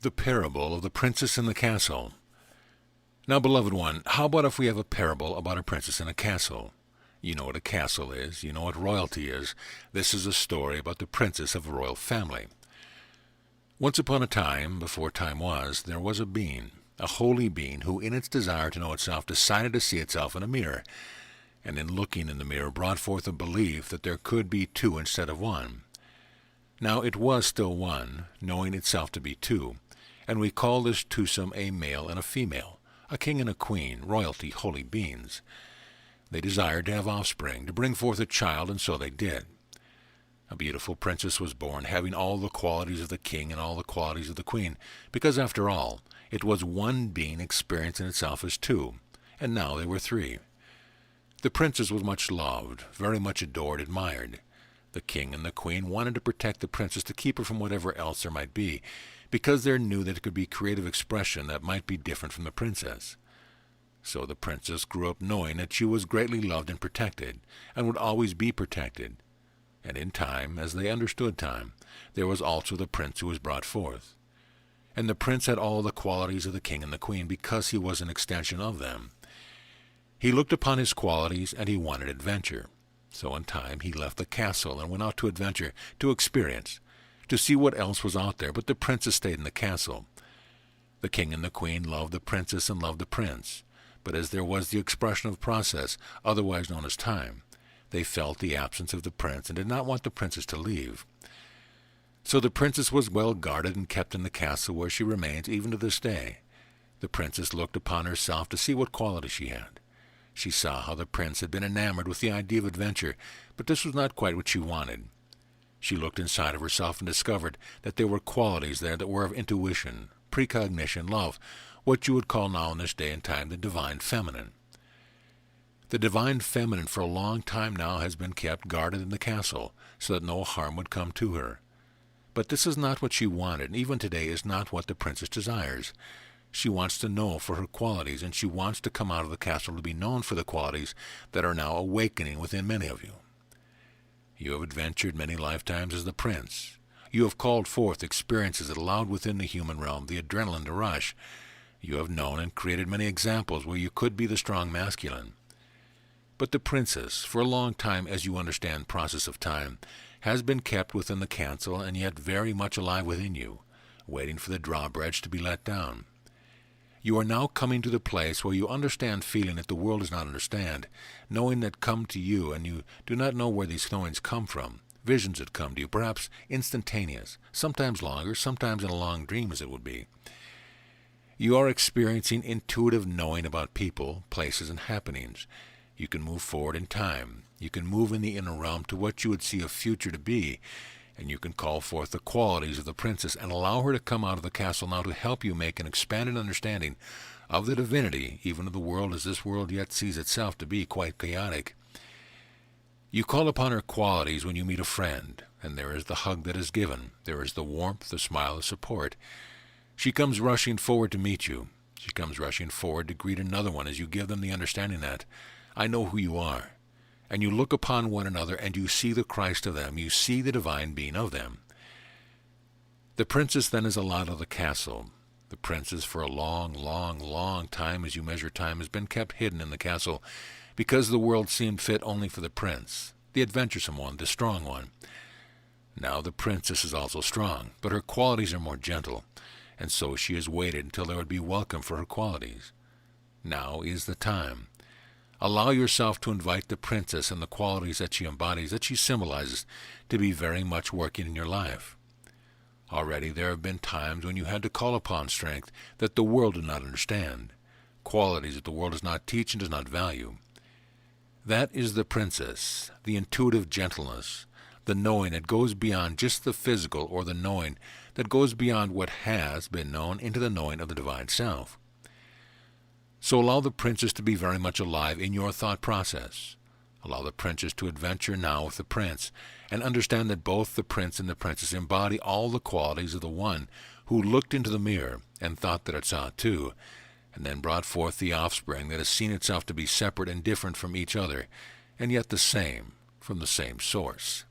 The parable of the princess in the castle. Now, beloved one, how about if we have a parable about a princess in a castle? You know what a castle is. You know what royalty is. This is a story about the princess of a royal family. Once upon a time, before time was, there was a being, a holy being, who in its desire to know itself decided to see itself in a mirror, and in looking in the mirror brought forth a belief that there could be two instead of one. Now it was still one, knowing itself to be two, and we call this twosome a male and a female, a king and a queen, royalty, holy beings. They desired to have offspring, to bring forth a child, and so they did. A beautiful princess was born, having all the qualities of the king and all the qualities of the queen, because after all, it was one being experiencing itself as two, and now they were three. The princess was much loved, very much adored, admired. The king and the queen wanted to protect the princess, to keep her from whatever else there might be, because they knew that it could be creative expression that might be different from the princess. So the princess grew up knowing that she was greatly loved and protected, and would always be protected. And in time, as they understood time, there was also the prince who was brought forth. And the prince had all the qualities of the king and the queen, because he was an extension of them. He looked upon his qualities, and he wanted adventure. So in time he left the castle and went out to adventure, to experience, to see what else was out there, but the princess stayed in the castle. The king and the queen loved the princess and loved the prince, but as there was the expression of process, otherwise known as time, they felt the absence of the prince and did not want the princess to leave. So the princess was well guarded and kept in the castle, where she remains even to this day. The princess looked upon herself to see what quality she had. She saw how the prince had been enamored with the idea of adventure, but this was not quite what she wanted. She looked inside of herself and discovered that there were qualities there that were of intuition, precognition, love, what you would call now in this day and time the divine feminine. The divine feminine for a long time now has been kept guarded in the castle, so that no harm would come to her. But this is not what she wanted, and even today is not what the princess desires. She wants to know for her qualities, and she wants to come out of the castle to be known for the qualities that are now awakening within many of you. You have adventured many lifetimes as the prince. You have called forth experiences that allowed within the human realm the adrenaline to rush. You have known and created many examples where you could be the strong masculine. But the princess, for a long time, as you understand process of time, has been kept within the castle and yet very much alive within you, waiting for the drawbridge to be let down. You are now coming to the place where you understand feeling that the world does not understand, knowing that come to you, and you do not know where these knowings come from, visions that come to you, perhaps instantaneous, sometimes longer, sometimes in a long dream as it would be. You are experiencing intuitive knowing about people, places, and happenings. You can move forward in time. You can move in the inner realm to what you would see a future to be, and you can call forth the qualities of the princess and allow her to come out of the castle now to help you make an expanded understanding of the divinity, even of the world as this world yet sees itself to be quite chaotic. You call upon her qualities when you meet a friend, and there is the hug that is given. There is the warmth, the smile, the support. She comes rushing forward to meet you. She comes rushing forward to greet another one as you give them the understanding that, I know who you are. And you look upon one another, and you see the Christ of them. You see the divine being of them. The princess then is allowed out of the castle. The princess for a long, long, long time, as you measure time, has been kept hidden in the castle, because the world seemed fit only for the prince, the adventuresome one, the strong one. Now the princess is also strong, but her qualities are more gentle, and so she has waited until there would be welcome for her qualities. Now is the time. Allow yourself to invite the princess and the qualities that she embodies, that she symbolizes, to be very much working in your life. Already there have been times when you had to call upon strength that the world did not understand, qualities that the world does not teach and does not value. That is the princess, the intuitive gentleness, the knowing that goes beyond just the physical, or the knowing that goes beyond what has been known into the knowing of the divine self. So allow the princess to be very much alive in your thought process. Allow the princess to adventure now with the prince, and understand that both the prince and the princess embody all the qualities of the one who looked into the mirror and thought that it saw it too, and then brought forth the offspring that has seen itself to be separate and different from each other, and yet the same, from the same source.